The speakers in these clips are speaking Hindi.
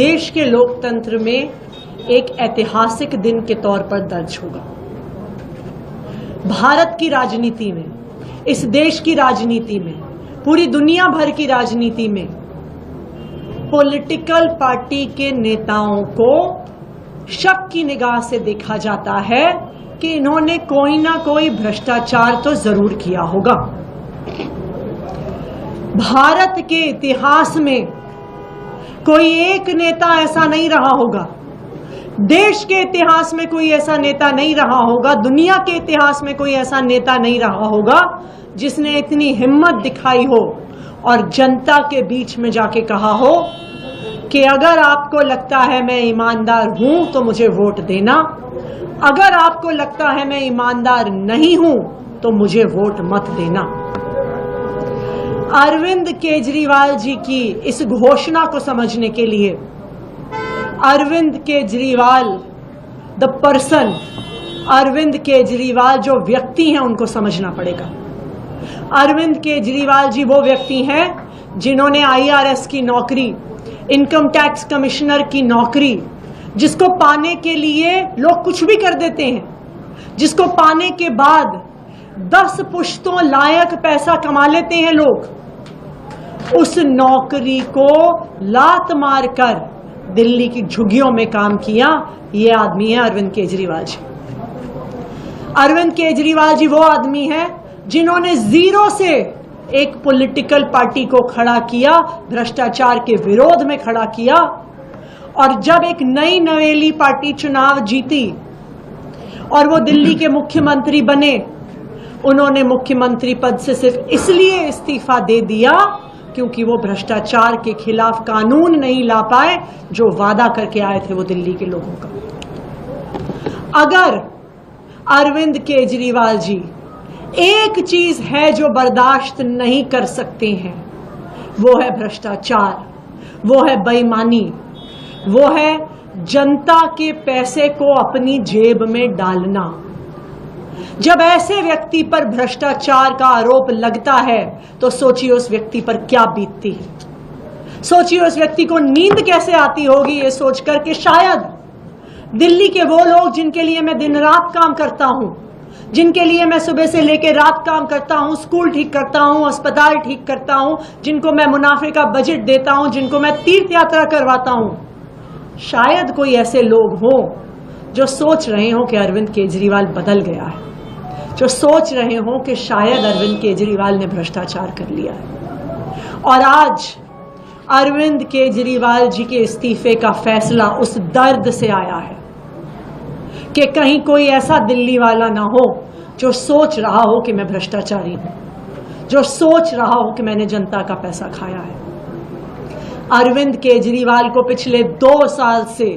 देश के लोकतंत्र में एक ऐतिहासिक दिन के तौर पर दर्ज होगा। भारत की राजनीति में, इस देश की राजनीति में, पूरी दुनिया भर की राजनीति में पॉलिटिकल पार्टी के नेताओं को शक की निगाह से देखा जाता है कि इन्होंने कोई ना कोई भ्रष्टाचार तो जरूर किया होगा। भारत के इतिहास में कोई एक नेता ऐसा नहीं रहा होगा, देश के इतिहास में कोई ऐसा नेता नहीं रहा होगा, दुनिया के इतिहास में कोई ऐसा नेता नहीं रहा होगा जिसने इतनी हिम्मत दिखाई हो और जनता के बीच में जाके कहा हो कि अगर आपको लगता है मैं ईमानदार हूं तो मुझे वोट देना, अगर आपको लगता है मैं ईमानदार नहीं हूं तो मुझे वोट मत देना। अरविंद केजरीवाल जी की इस घोषणा को समझने के लिए अरविंद केजरीवाल द पर्सन, अरविंद केजरीवाल जो व्यक्ति हैं उनको समझना पड़ेगा। अरविंद केजरीवाल जी वो व्यक्ति हैं जिन्होंने IRS की नौकरी, इनकम टैक्स कमिश्नर की नौकरी, जिसको पाने के लिए लोग कुछ भी कर देते हैं, जिसको पाने के बाद 10 पुश्तों लायक पैसा कमा लेते हैं लोग, उस नौकरी को लात मारकर दिल्ली की झुग्गियों में काम किया। ये आदमी है अरविंद केजरीवाल जी। अरविंद केजरीवाल जी वो आदमी है जिन्होंने जीरो से एक पॉलिटिकल पार्टी को खड़ा किया, भ्रष्टाचार के विरोध में खड़ा किया, और जब एक नई नवेली पार्टी चुनाव जीती और वो दिल्ली के मुख्यमंत्री बने, उन्होंने मुख्यमंत्री पद से सिर्फ इसलिए इस्तीफा दे दिया क्योंकि वो भ्रष्टाचार के खिलाफ कानून नहीं ला पाए जो वादा करके आए थे वो दिल्ली के लोगों का। अगर अरविंद केजरीवाल जी एक चीज है जो बर्दाश्त नहीं कर सकते हैं, वो है भ्रष्टाचार, वो है बेईमानी, वो है जनता के पैसे को अपनी जेब में डालना। जब ऐसे व्यक्ति पर भ्रष्टाचार का आरोप लगता है तो सोचिए उस व्यक्ति पर क्या बीतती है। सोचिए उस व्यक्ति को नींद कैसे आती होगी ये सोचकर कि शायद दिल्ली के वो लोग जिनके लिए मैं दिन रात काम करता हूं, जिनके लिए मैं सुबह से लेकर रात काम करता हूं, स्कूल ठीक करता हूं, अस्पताल ठीक करता हूं, जिनको मैं मुनाफे का बजट देता हूं, जिनको मैं तीर्थ यात्रा करवाता हूं, शायद कोई ऐसे लोग हों जो सोच रहे हो कि अरविंद केजरीवाल बदल गया है, जो सोच रहे हो कि शायद अरविंद केजरीवाल ने भ्रष्टाचार कर लिया है। और आज अरविंद केजरीवाल जी के इस्तीफे का फैसला उस दर्द से आया है कि कहीं कोई ऐसा दिल्ली वाला ना हो जो सोच रहा हो कि मैं भ्रष्टाचारी हूं, जो सोच रहा हो कि मैंने जनता का पैसा खाया है। अरविंद केजरीवाल को पिछले 2 साल से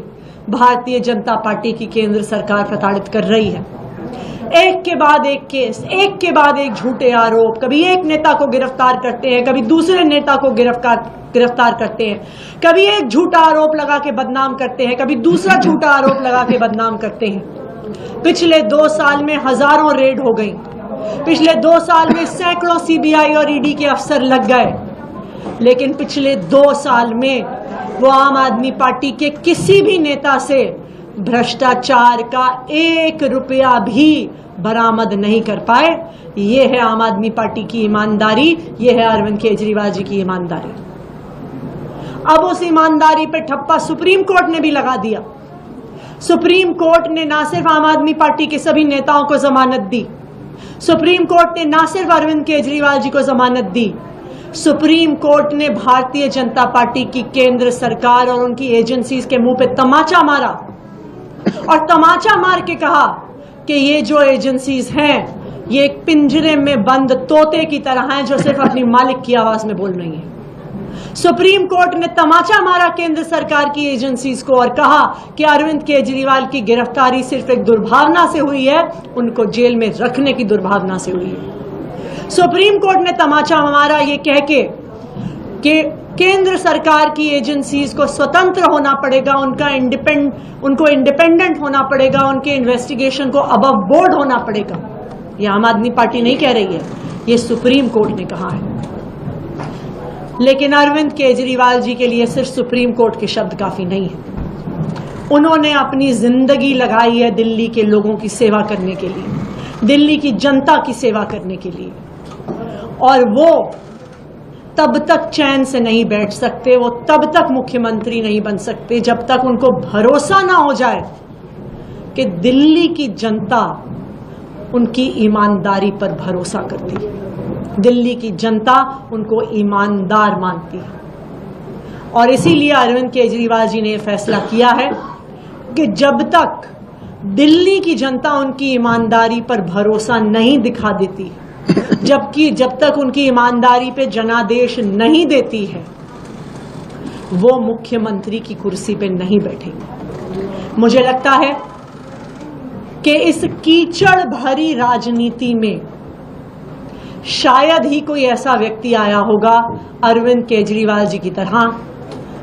भारतीय जनता पार्टी की केंद्र सरकार प्रताड़ित कर रही है। एक के बाद एक केस, एक के बाद एक झूठे आरोप, कभी एक नेता को गिरफ्तार करते हैं, कभी दूसरे नेता को गिरफ्तार करते हैं, कभी एक झूठा आरोप लगा के बदनाम करते हैं, कभी दूसरा झूठा आरोप लगा के बदनाम करते हैं। पिछले 2 साल में हजारों रेड हो गई, पिछले 2 साल में सैकड़ों CBI और ED के अफसर लग गए, लेकिन पिछले 2 साल में वो आम आदमी पार्टी के किसी भी नेता से भ्रष्टाचार का 1 रुपया भी बरामद नहीं कर पाए। ये है आम आदमी पार्टी की ईमानदारी, ये है अरविंद केजरीवाल जी की ईमानदारी। अब उस ईमानदारी पे ठप्पा सुप्रीम कोर्ट ने भी लगा दिया। सुप्रीम कोर्ट ने ना सिर्फ आम आदमी पार्टी के सभी नेताओं को जमानत दी, सुप्रीम कोर्ट ने ना सिर्फ अरविंद केजरीवाल जी को जमानत दी, सुप्रीम कोर्ट ने भारतीय जनता पार्टी की केंद्र सरकार और उनकी एजेंसीज के मुंह पे तमाचा मारा और तमाचा मार के कहा कि ये जो एजेंसीज हैं ये एक पिंजरे में बंद तोते की तरह हैं जो सिर्फ अपनी मालिक की आवाज में बोल रही हैं। सुप्रीम कोर्ट ने तमाचा मारा केंद्र सरकार की एजेंसीज को और कहा कि अरविंद केजरीवाल की गिरफ्तारी सिर्फ एक दुर्भावना से हुई है, उनको जेल में रखने की दुर्भावना से हुई है। सुप्रीम कोर्ट ने तमाचा मारा ये कह के कि केंद्र सरकार की एजेंसीज को स्वतंत्र होना पड़ेगा, उनको इंडिपेंडेंट होना पड़ेगा, उनके इन्वेस्टिगेशन को अबव बोर्ड होना पड़ेगा। ये आम आदमी पार्टी नहीं कह रही है, ये सुप्रीम कोर्ट ने कहा है। लेकिन अरविंद केजरीवाल जी के लिए सिर्फ सुप्रीम कोर्ट के शब्द काफी नहीं है। उन्होंने अपनी जिंदगी लगाई है दिल्ली के लोगों की सेवा करने के लिए, दिल्ली की जनता की सेवा करने के लिए, और वो तब तक चैन से नहीं बैठ सकते, वो तब तक मुख्यमंत्री नहीं बन सकते जब तक उनको भरोसा ना हो जाए कि दिल्ली की जनता उनकी ईमानदारी पर भरोसा करती है, दिल्ली की जनता उनको ईमानदार मानती है। और इसीलिए अरविंद केजरीवाल जी ने यह फैसला किया है कि जब तक दिल्ली की जनता उनकी ईमानदारी पर भरोसा नहीं दिखा देती, जब तक उनकी ईमानदारी पे जनादेश नहीं देती है, वो मुख्यमंत्री की कुर्सी पे नहीं बैठेंगे। मुझे लगता है कि इस कीचड़ भरी राजनीति में शायद ही कोई ऐसा व्यक्ति आया होगा अरविंद केजरीवाल जी की तरह,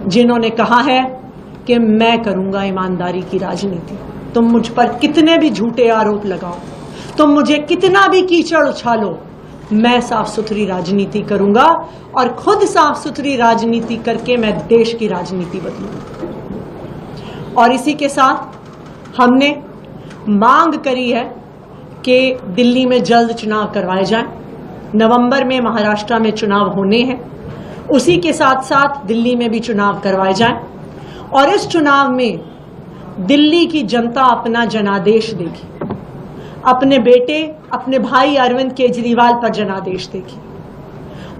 जिन्होंने कहा है कि मैं करूंगा ईमानदारी की राजनीति। तुम मुझ पर कितने भी झूठे आरोप लगाओ, तुम मुझे कितना भी कीचड़ उछालो, मैं साफ सुथरी राजनीति करूंगा और खुद साफ सुथरी राजनीति करके मैं देश की राजनीति बदलूंगा। और इसी के साथ हमने मांग करी है कि दिल्ली में जल्द चुनाव करवाए जाएं। नवंबर में महाराष्ट्र में चुनाव होने हैं, उसी के साथ साथ दिल्ली में भी चुनाव करवाए जाएं और इस चुनाव में दिल्ली की जनता अपना जनादेश देगी, अपने बेटे, अपने भाई अरविंद केजरीवाल पर जनादेश देगी,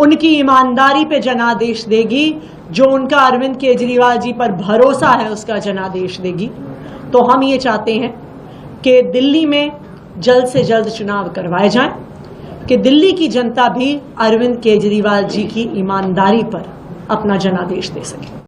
उनकी ईमानदारी पे जनादेश देगी, जो उनका अरविंद केजरीवाल जी पर भरोसा है उसका जनादेश देगी। तो हम ये चाहते हैं कि दिल्ली में जल्द से जल्द चुनाव करवाए जाएं, कि दिल्ली की जनता भी अरविंद केजरीवाल जी की ईमानदारी पर अपना जनादेश दे सके।